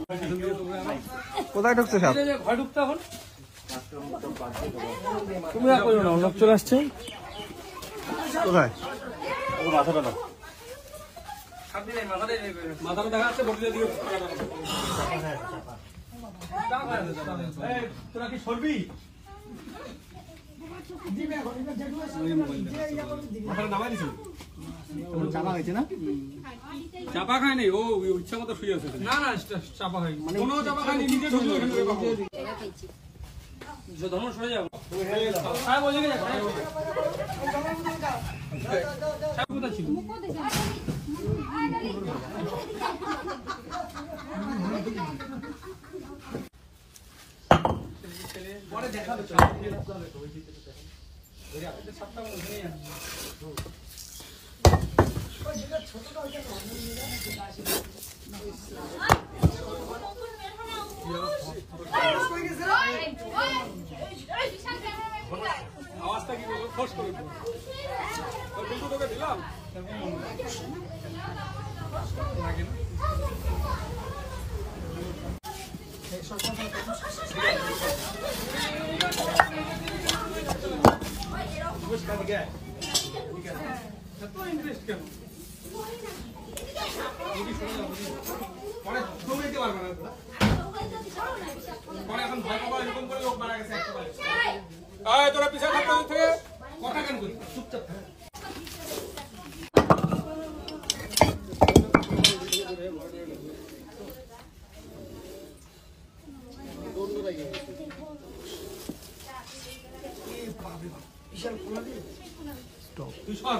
কোথায় ঢুকছে সাপ? ঘরে ঢুকতে এখন তুমি আর করো না, লোক চলে আসছে। কোথায়? মাথাটা দাও, মাথাটা দেখা যাচ্ছে। বডির দিকে তোরা কি সরবি? মাথাটা নামাই দিছি। চাপা হয়েছে না? চাপা খায়নি, ও ইচ্ছা মতো শুয়ে আছে। না না চাপা হয়নি, কোনো চাপা খায়নি, নিজে ঢুকলো এখানে। ধর্ম সরে যাবো। কোথায় ছিল? পরে দেখাবে। আওয়াজটা কি বলবো? ফোর্স করে তোকে দিলাম ইন্টারেস্ট কেন? এখন ভয় পাবো এরকম করে লোক মারা গেছে। তোরা পিছনে থাকতে থেকে কথা কেন করছিস? চুপচাপ থাক। তুই সর।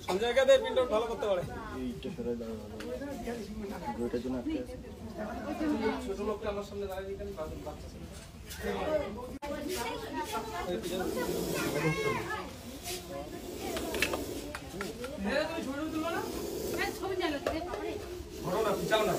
সব জায়গাতে প্রিন্ট আউট ভালো করতে পারে। ছোট লোকটা আমার সামনে দাঁড়িয়ে বাচ্চা ছিল। তুমি ছবি তুলবো না? ছবি ধরো না, পিছাও না।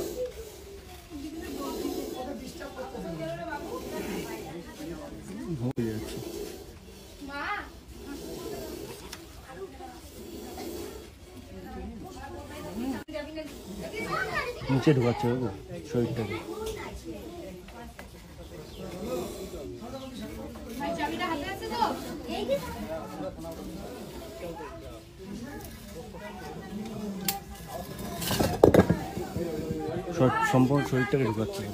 নিচে ঢুকাচ্ছে শরীরটাকে। সম্পূর্ণ শরীরটাকে ঢুকাচ্ছে।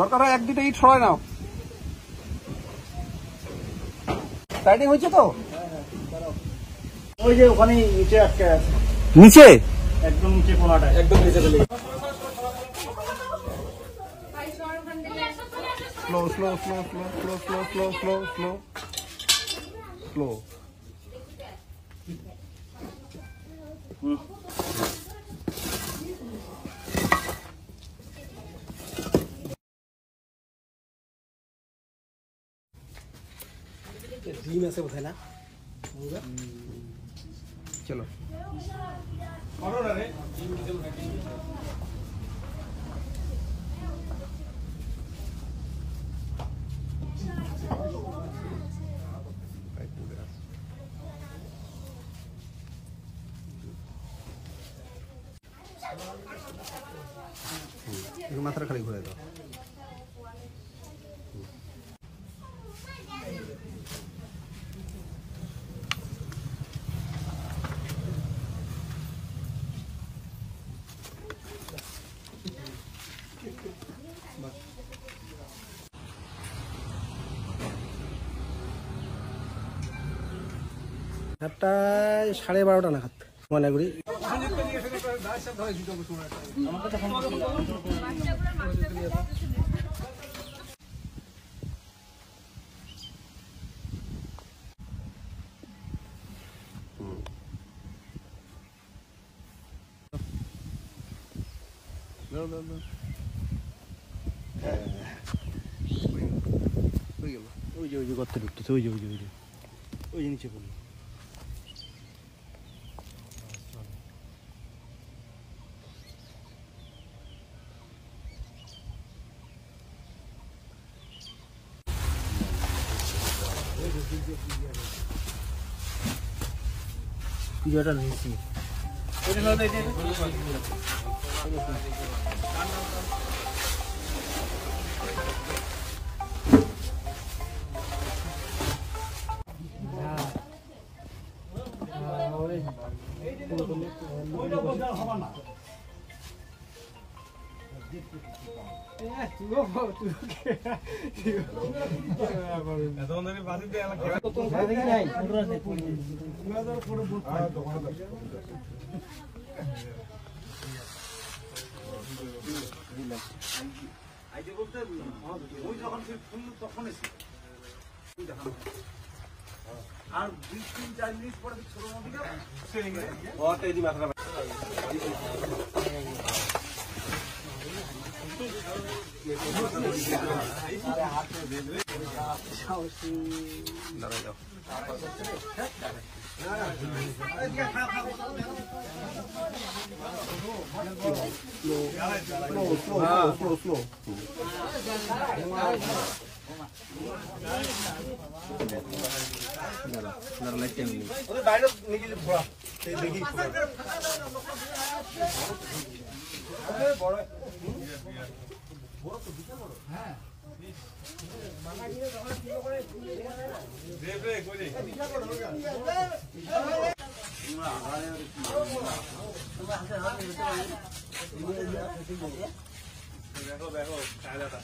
দরকার হয় 1-2টা ইট সরাই নাও। টাইটিং হচ্ছে তো? ওই যে ওখানে নিচে আটকে আছে। নিচে একদম নিচে কোনাটা, একদম নিচে চলে। Slow slow slow slow slow slow slow slow slow slow. ডিম আছে বোধহয় না? চলো মাথাটা খালি ঘুরে দাও। রাতটায় 12:30 নাগাদ ময়নাগুড়ি। ওই যে গর্তে ঢুকতেছে, ওই যে নিচে পড়লো। ভিডিওটা নিয়েছি আর 2-3-4 মিনিট পরে ছোট নদীটা ওটা এই মাথা স্লো বাইরে নিয়ে ঘোরা দেখি বড় তো বিশাল বড়। হ্যাঁ দেখো কায়দাটা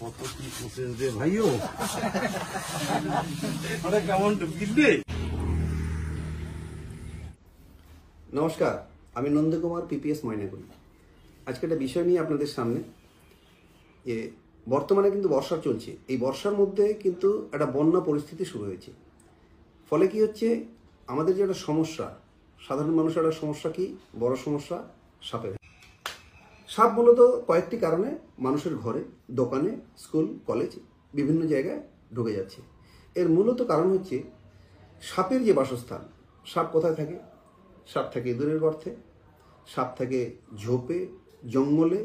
কত কি প্রসেস রে ভাইও কেমন বুঝবে। নমস্কার, আমি নন্দকুমার, পিপিএস ময়নাগুড়ি। আজকে একটা বিষয় নিয়ে আপনাদের সামনে। বর্তমানে কিন্তু বর্ষা চলছে, এই বর্ষার মধ্যে কিন্তু একটা বন্যা পরিস্থিতি শুরু হয়েছে। ফলে কি হচ্ছে, আমাদের যে একটা সমস্যা, সাধারণ মানুষের একটা সমস্যা, কি বড় সমস্যা, সাপের। সাপ মূলত কয়েকটি কারণে মানুষের ঘরে, দোকানে, স্কুল, কলেজ, বিভিন্ন জায়গায় ঢুকে যাচ্ছে। এর মূলত কারণ হচ্ছে সাপের যে বাসস্থান। সাপ কোথায় থাকে? সাপ থাকে ইঁদুরের গর্তে, সাপ থাকে ঝোপে, জঙ্গলে,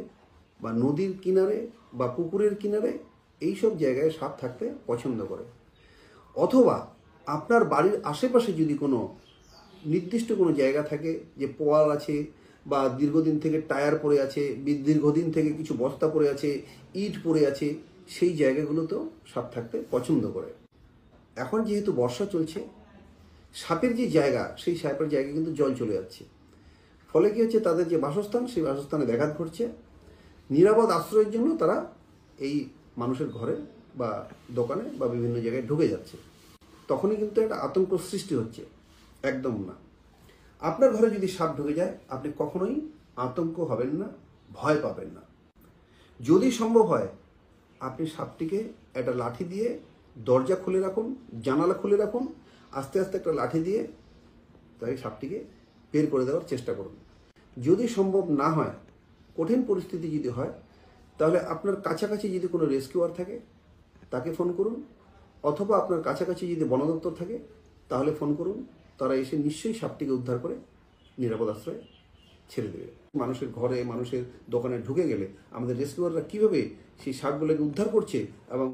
বা নদীর কিনারে, বা পুকুরের কিনারে। এইসব জায়গায় সাপ থাকতে পছন্দ করে। অথবা আপনার বাড়ির আশেপাশে যদি কোনো নির্দিষ্ট কোনো জায়গা থাকে, যে পোয়াল আছে, বা দীর্ঘদিন থেকে টায়ার পড়ে আছে, দীর্ঘদিন থেকে কিছু বস্তা পড়ে আছে, ইট পড়ে আছে, সেই জায়গাগুলোতেও সাপ থাকতে পছন্দ করে। এখন যেহেতু বর্ষা চলছে, সাপের যে জায়গা, সেই সাপের জায়গায় কিন্তু জল চলে যাচ্ছে। ফলে কি হচ্ছে, তাদের যে বাসস্থান, সেই বাসস্থানে ব্যাঘাত ঘটছে। নিরাপদ আশ্রয়ের জন্য তারা এই মানুষের ঘরে বা দোকানে বা বিভিন্ন জায়গায় ঢুকে যাচ্ছে। তখনই কিন্তু একটা আতঙ্ক সৃষ্টি হচ্ছে। একদম না। আপনার ঘরে যদি সাপ ঢুকে যায়, আপনি কখনোই আতঙ্ক হবেন না, ভয় পাবেন না। যদি সম্ভব হয়, আপনি সাপটিকে একটা লাঠি দিয়ে দরজা খুলে রাখুন, জানালা খুলে রাখুন, আস্তে আস্তে একটা লাঠি দিয়ে তাই সাপটিকে বের করে দেওয়ার চেষ্টা করুন। যদি সম্ভব না হয়, কঠিন পরিস্থিতি যদি হয়, তাহলে আপনার কাছাকাছি যদি কোনো রেস্কিউয়ার থাকে, তাকে ফোন করুন। অথবা আপনার কাছাকাছি যদি বন দপ্তর থাকে, তাহলে ফোন করুন। তারা এসে নিশ্চয়ই সাপটিকে উদ্ধার করে নিরাপদ আশ্রয়ে ছেড়ে দেবে। মানুষের ঘরে, মানুষের দোকানে ঢুকে গেলে আমাদের রেস্কিউয়াররা কীভাবে সেই সাপগুলোকে উদ্ধার করছে এবং